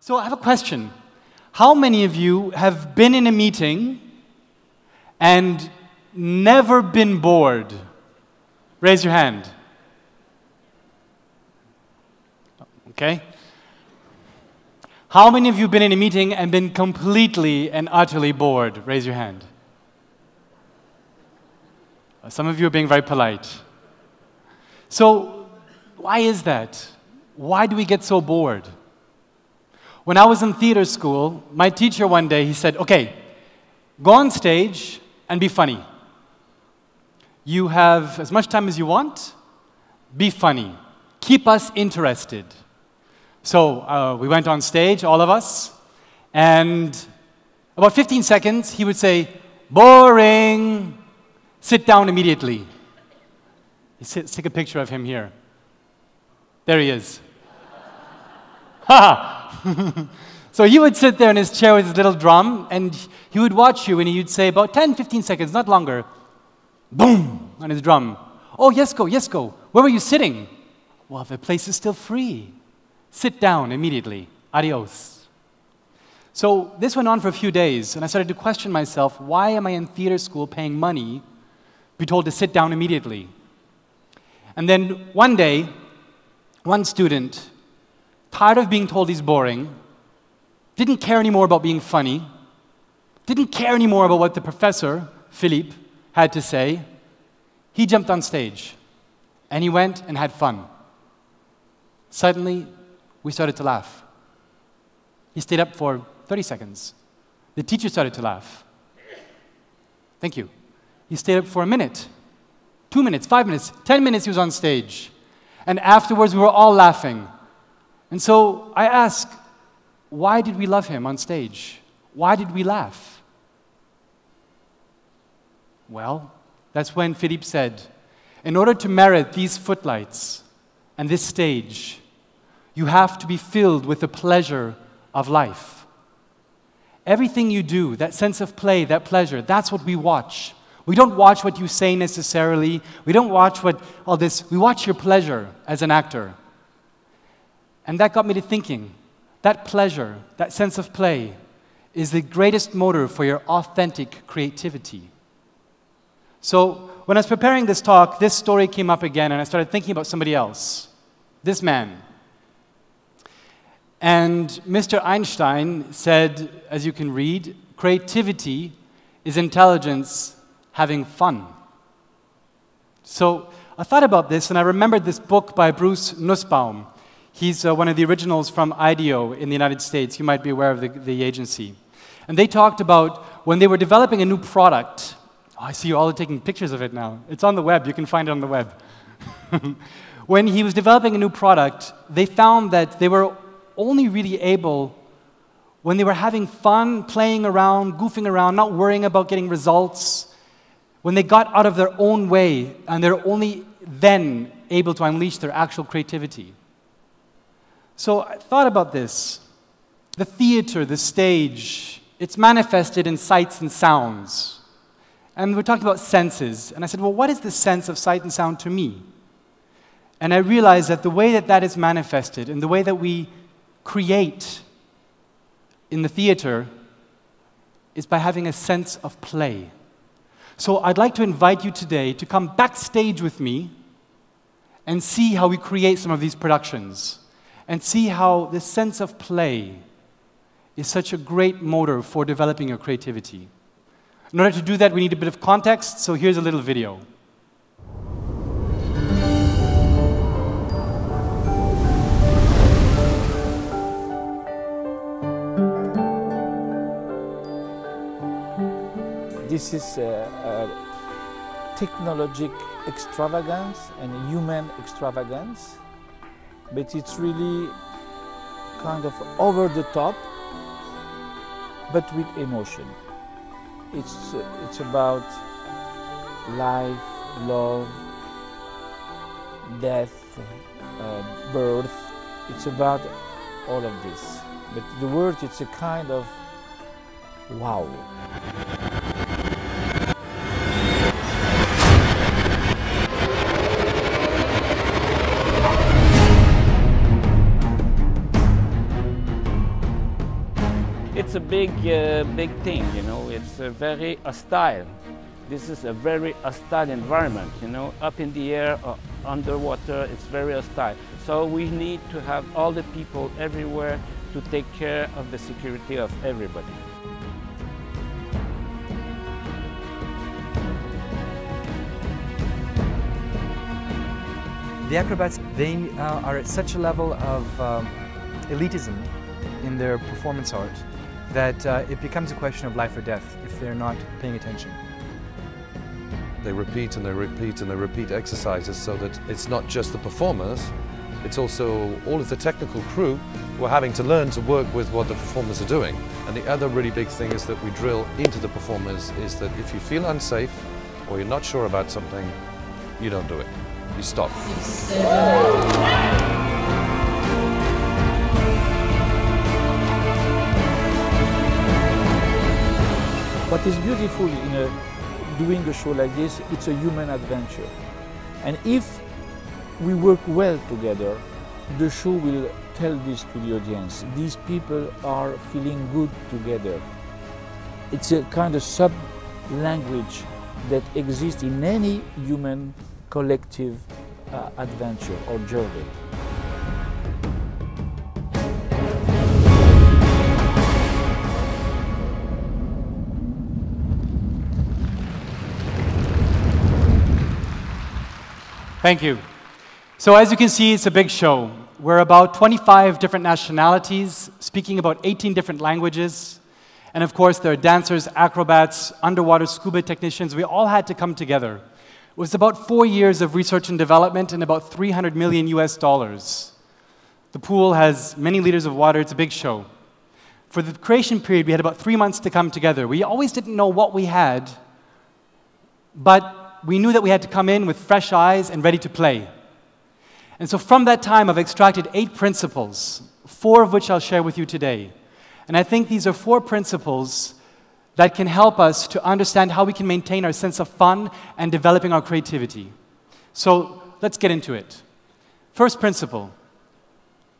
So I have a question. How many of you have been in a meeting and never been bored? Raise your hand. Okay. How many of you have been in a meeting and been completely and utterly bored? Raise your hand. Some of you are being very polite. So, why is that? Why do we get so bored? When I was in theater school, my teacher one day, he said, okay, go on stage and be funny. You have as much time as you want, be funny. Keep us interested. So we went on stage, all of us, and about 15 seconds, he would say, boring, sit down immediately. Let's take a picture of him here. There he is. Ha! So he would sit there in his chair with his little drum, and he would watch you, and he would say about 10, 15 seconds, not longer, boom, on his drum. Oh, Jesko, where were you sitting? Well, the place is still free. Sit down immediately. Adios. So this went on for a few days, and I started to question myself, why am I in theater school paying money to be told to sit down immediately? And then one day, one student, tired of being told he's boring, didn't care anymore about being funny, didn't care anymore about what the professor, Philippe, had to say, he jumped on stage, and he went and had fun. Suddenly, we started to laugh. He stayed up for 30 seconds. The teacher started to laugh. Thank you. He stayed up for a minute, 2 minutes, 5 minutes, 10 minutes he was on stage. And afterwards, we were all laughing. And so I asked, why did we love him on stage? Why did we laugh? Well, that's when Philippe said, in order to merit these footlights and this stage, you have to be filled with the pleasure of life. Everything you do, that sense of play, that pleasure, that's what we watch. We don't watch what you say necessarily. We don't watch all this. We watch your pleasure as an actor. And that got me to thinking, that pleasure, that sense of play, is the greatest motor for your authentic creativity. So when I was preparing this talk, this story came up again, and I started thinking about somebody else, this man. And Mr. Einstein said, as you can read, creativity is intelligence having fun. So I thought about this, and I remembered this book by Bruce Nussbaum. He's one of the originals from IDEO in the United States. You might be aware of the agency. And they talked about when they were developing a new product. Oh, I see you all taking pictures of it now. It's on the web. You can find it on the web. When he was developing a new product, they found that they were only really able when they were having fun, playing around, goofing around, not worrying about getting results, when they got out of their own way, and they're only then able to unleash their actual creativity. So I thought about this. The theater, the stage, it's manifested in sights and sounds. And we're talking about senses. And I said, well, what is the sense of sight and sound to me? And I realized that the way that that is manifested, and the way that we create in the theater, is by having a sense of play. So I'd like to invite you today to come backstage with me and see how we create some of these productions, and see how this sense of play is such a great motor for developing your creativity. In order to do that, we need a bit of context, so here's a little video. This is a technologic extravagance and a human extravagance, but it's really kind of over the top, but with emotion. It's about life, love, death, birth. It's about all of this. But the word, it's a kind of wow. big thing, you know. It's very hostile. This is a very hostile environment, you know. Up in the air or underwater, it's very hostile. So we need to have all the people everywhere to take care of the security of everybody. The acrobats, they are at such a level of elitism in their performance art that it becomes a question of life or death if they're not paying attention. They repeat and they repeat and they repeat exercises so that it's not just the performers, it's also all of the technical crew who are having to learn to work with what the performers are doing. And the other really big thing is that we drill into the performers is that if you feel unsafe or you're not sure about something, you don't do it. You stop. What is beautiful in doing a show like this, it's a human adventure. And if we work well together, the show will tell this to the audience. These people are feeling good together. It's a kind of sub-language that exists in any human collective adventure or journey. Thank you. So as you can see, it's a big show. We're about 25 different nationalities, speaking about 18 different languages. And of course, there are dancers, acrobats, underwater scuba technicians. We all had to come together. It was about 4 years of research and development and about $300 million US. The pool has many liters of water. It's a big show. For the creation period, we had about 3 months to come together. We always didn't know what we had, but we knew that we had to come in with fresh eyes and ready to play. And so from that time, I've extracted 8 principles, 4 of which I'll share with you today. And I think these are 4 principles that can help us to understand how we can maintain our sense of fun and developing our creativity. So let's get into it. First principle,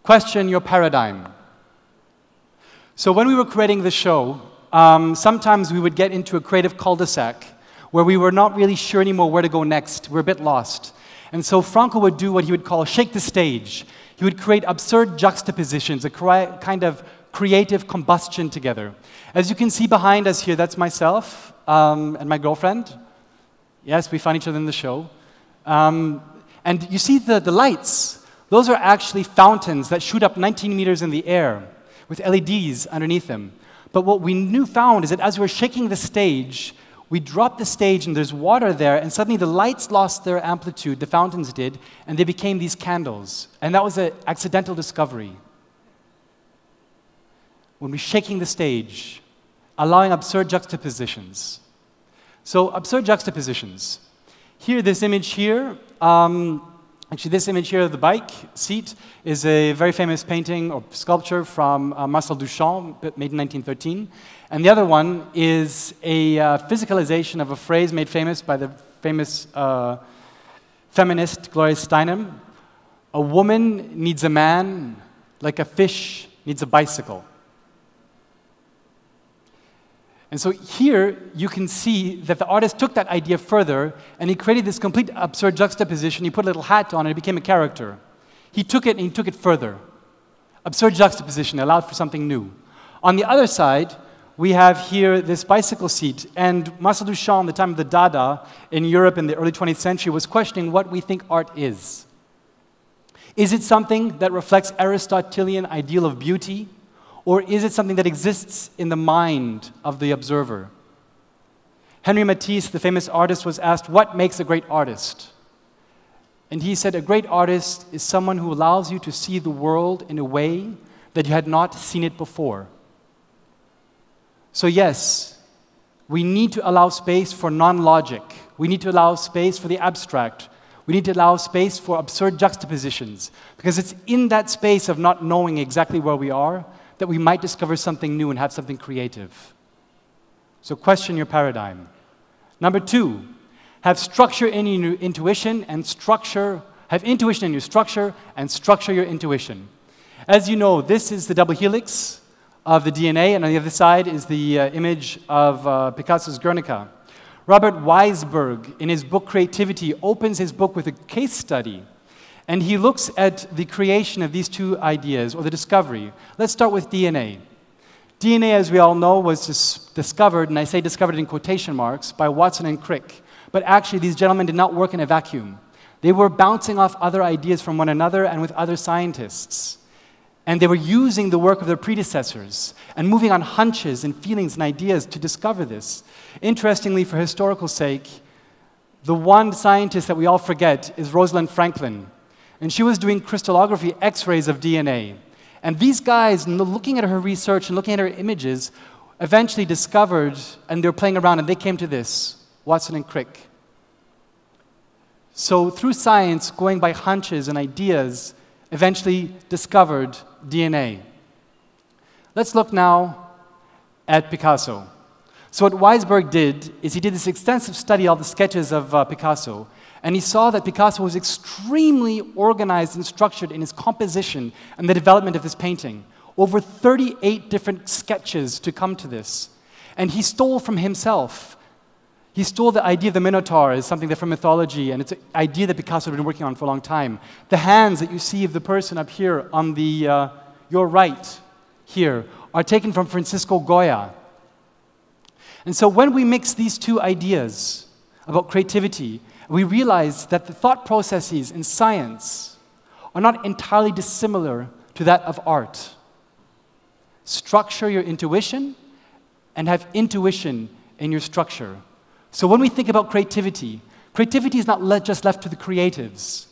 question your paradigm. So when we were creating the show, sometimes we would get into a creative cul-de-sac where we were not really sure anymore where to go next. We're a bit lost. And so Franco would do what he would call shake the stage. He would create absurd juxtapositions, a kind of creative combustion together. As you can see behind us here, that's myself and my girlfriend. Yes, we found each other in the show. And you see the lights. Those are actually fountains that shoot up 19 meters in the air with LEDs underneath them. But what we found is that as we were shaking the stage, we dropped the stage and there's water there, and suddenly the lights lost their amplitude, the fountains did, and they became these candles. And that was an accidental discovery. When we're shaking the stage, allowing absurd juxtapositions. So absurd juxtapositions. Here, this image here, actually this image here of the bike seat is a very famous painting or sculpture from Marcel Duchamp, made in 1913. And the other one is a physicalization of a phrase made famous by the famous feminist Gloria Steinem. A woman needs a man like a fish needs a bicycle. And so here you can see that the artist took that idea further and he created this complete absurd juxtaposition. He put a little hat on and it became a character. He took it and he took it further. Absurd juxtaposition allowed for something new. On the other side, we have here this bicycle seat, and Marcel Duchamp, the time of the Dada in Europe in the early 20th century, was questioning what we think art is. Is it something that reflects Aristotelian ideal of beauty, or is it something that exists in the mind of the observer? Henri Matisse, the famous artist, was asked, what makes a great artist? And he said, a great artist is someone who allows you to see the world in a way that you had not seen it before. So yes, we need to allow space for non-logic. We need to allow space for the abstract. We need to allow space for absurd juxtapositions, because it's in that space of not knowing exactly where we are that we might discover something new and have something creative. So question your paradigm. Number 2, have structure in your intuition and structure, have intuition in your structure and structure your intuition. As you know, this is the double helix of the DNA, and on the other side is the image of Picasso's Guernica. Robert Weisberg, in his book Creativity, opens his book with a case study, and he looks at the creation of these two ideas, or the discovery. Let's start with DNA. DNA, as we all know, was discovered, and I say discovered in quotation marks, by Watson and Crick. But actually, these gentlemen did not work in a vacuum. They were bouncing off other ideas from one another and with other scientists. And they were using the work of their predecessors and moving on hunches and feelings and ideas to discover this. Interestingly, for historical sake, the one scientist that we all forget is Rosalind Franklin. And she was doing crystallography X-rays of DNA. And these guys, looking at her research and looking at her images, eventually discovered, and they were playing around, and they came to this, Watson and Crick. So through science, going by hunches and ideas, eventually discovered DNA. Let's look now at Picasso. So what Weisberg did is he did this extensive study of the sketches of Picasso, and he saw that Picasso was extremely organized and structured in his composition and the development of this painting. Over 38 different sketches to come to this. And he stole from himself. He stole the idea of the Minotaur as something that from mythology, and it's an idea that Picasso had been working on for a long time. The hands that you see of the person up here on the your right here are taken from Francisco Goya. And so when we mix these two ideas about creativity, we realize that the thought processes in science are not entirely dissimilar to that of art. Structure your intuition and have intuition in your structure. So when we think about creativity, creativity is not just left to the creatives.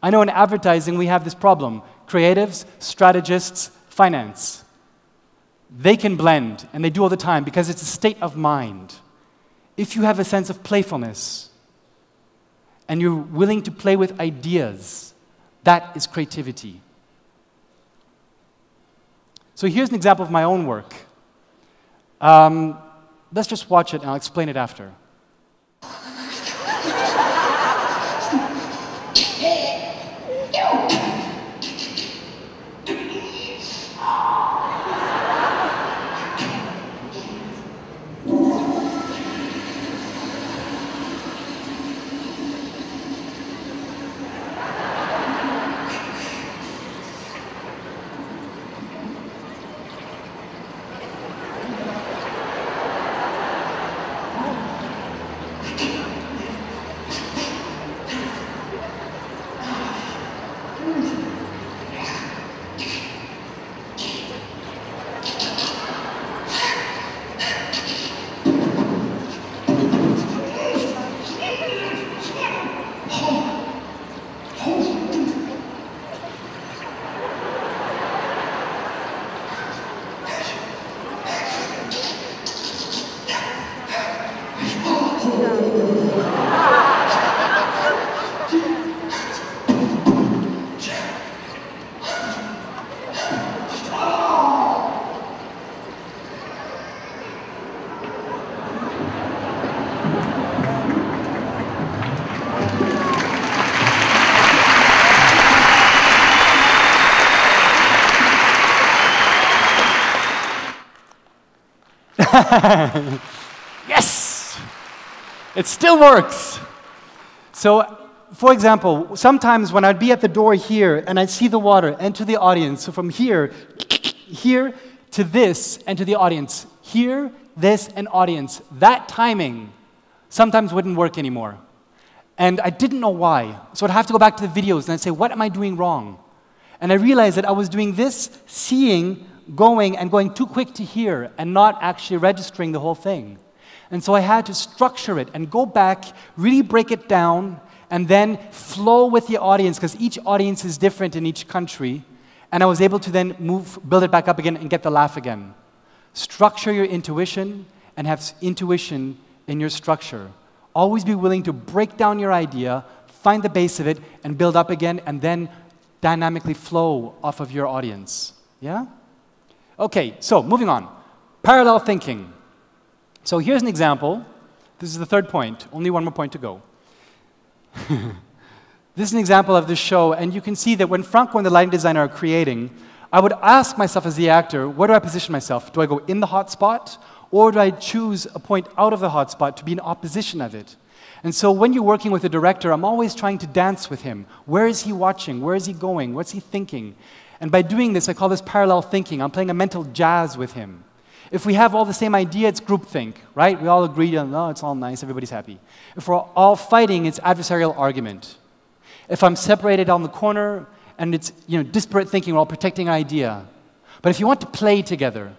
I know in advertising we have this problem. Creatives, strategists, finance. They can blend, and they do all the time because it's a state of mind. If you have a sense of playfulness, and you're willing to play with ideas, that is creativity. So here's an example of my own work. Let's just watch it, and I'll explain it after. Yes! It still works. So, for example, sometimes when I'd be at the door here and I'd see the water enter the audience, so from here to this and to the audience, here, this, and audience, that timing sometimes wouldn't work anymore. And I didn't know why. So I'd have to go back to the videos and I'd say, what am I doing wrong? And I realized that I was doing this, seeing, going too quick to hear and not actually registering the whole thing. And so I had to structure it and go back, really break it down, and then flow with the audience, because each audience is different in each country. And I was able to then build it back up again and get the laugh again. Structure your intuition and have intuition in your structure. Always be willing to break down your idea, find the base of it, and build up again, and then dynamically flow off of your audience. Yeah? Okay, so moving on. Parallel thinking. So here's an example. This is the third point. Only one more point to go. This is an example of the show, and you can see that when Franco and the lighting designer are creating, I would ask myself as the actor, where do I position myself? Do I go in the hot spot, or do I choose a point out of the hot spot to be in opposition of it? And so when you're working with a director, I'm always trying to dance with him. Where is he watching? Where is he going? What's he thinking? And by doing this, I call this parallel thinking. I'm playing a mental jazz with him. If we have all the same idea, it's groupthink, right? We all agree on, oh, it's all nice, everybody's happy. If we're all fighting, it's adversarial argument. If I'm separated on the corner, and it's disparate thinking, we're all protecting an idea. But if you want to play together,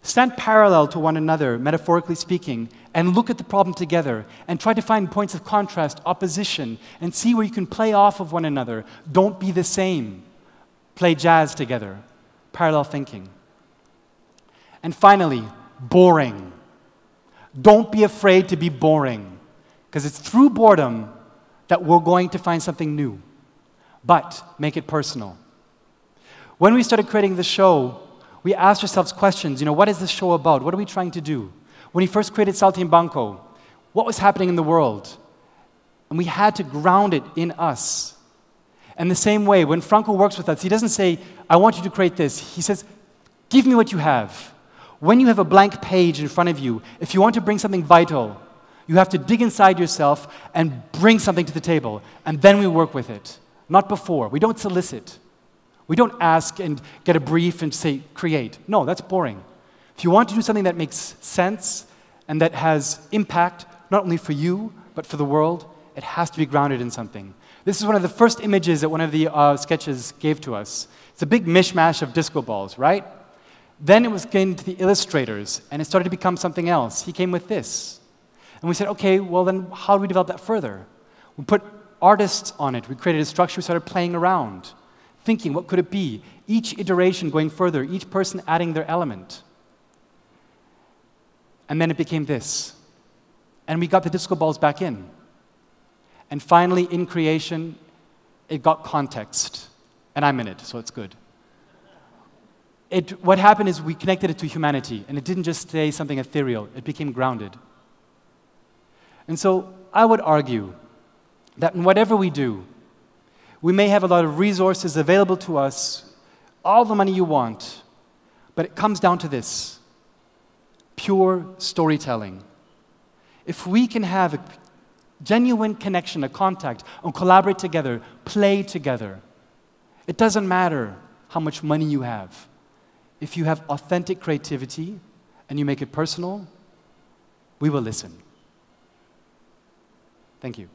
stand parallel to one another, metaphorically speaking, and look at the problem together, and try to find points of contrast, opposition, and see where you can play off of one another. Don't be the same. Play jazz together. Parallel thinking. And finally, boring. Don't be afraid to be boring, because it's through boredom that we're going to find something new. But make it personal. When we started creating the show, we asked ourselves questions. What is this show about? What are we trying to do? When we first created Saltimbanco, what was happening in the world? And we had to ground it in us. And the same way, when Franco works with us, he doesn't say, I want you to create this. He says, give me what you have. When you have a blank page in front of you, if you want to bring something vital, you have to dig inside yourself and bring something to the table. And then we work with it. Not before. We don't solicit. We don't ask and get a brief and say, create. No, that's boring. If you want to do something that makes sense and that has impact, not only for you, but for the world, it has to be grounded in something. This is one of the first images that one of the sketches gave to us. It's a big mishmash of disco balls, right? Then it was getting to the illustrators, and it started to become something else. He came with this. And we said, okay, well then how do we develop that further? We put artists on it. We created a structure, we started playing around, thinking, what could it be? Each iteration going further, each person adding their element. And then it became this. And we got the disco balls back in. And finally, in creation, it got context. And I'm in it, so it's good. What happened is we connected it to humanity, and it didn't just stay something ethereal. It became grounded. And so I would argue that in whatever we do, we may have a lot of resources available to us, all the money you want, but it comes down to this: pure storytelling. If we can have a genuine connection, a contact, and collaborate together, play together, it doesn't matter how much money you have. If you have authentic creativity and you make it personal, we will listen. Thank you.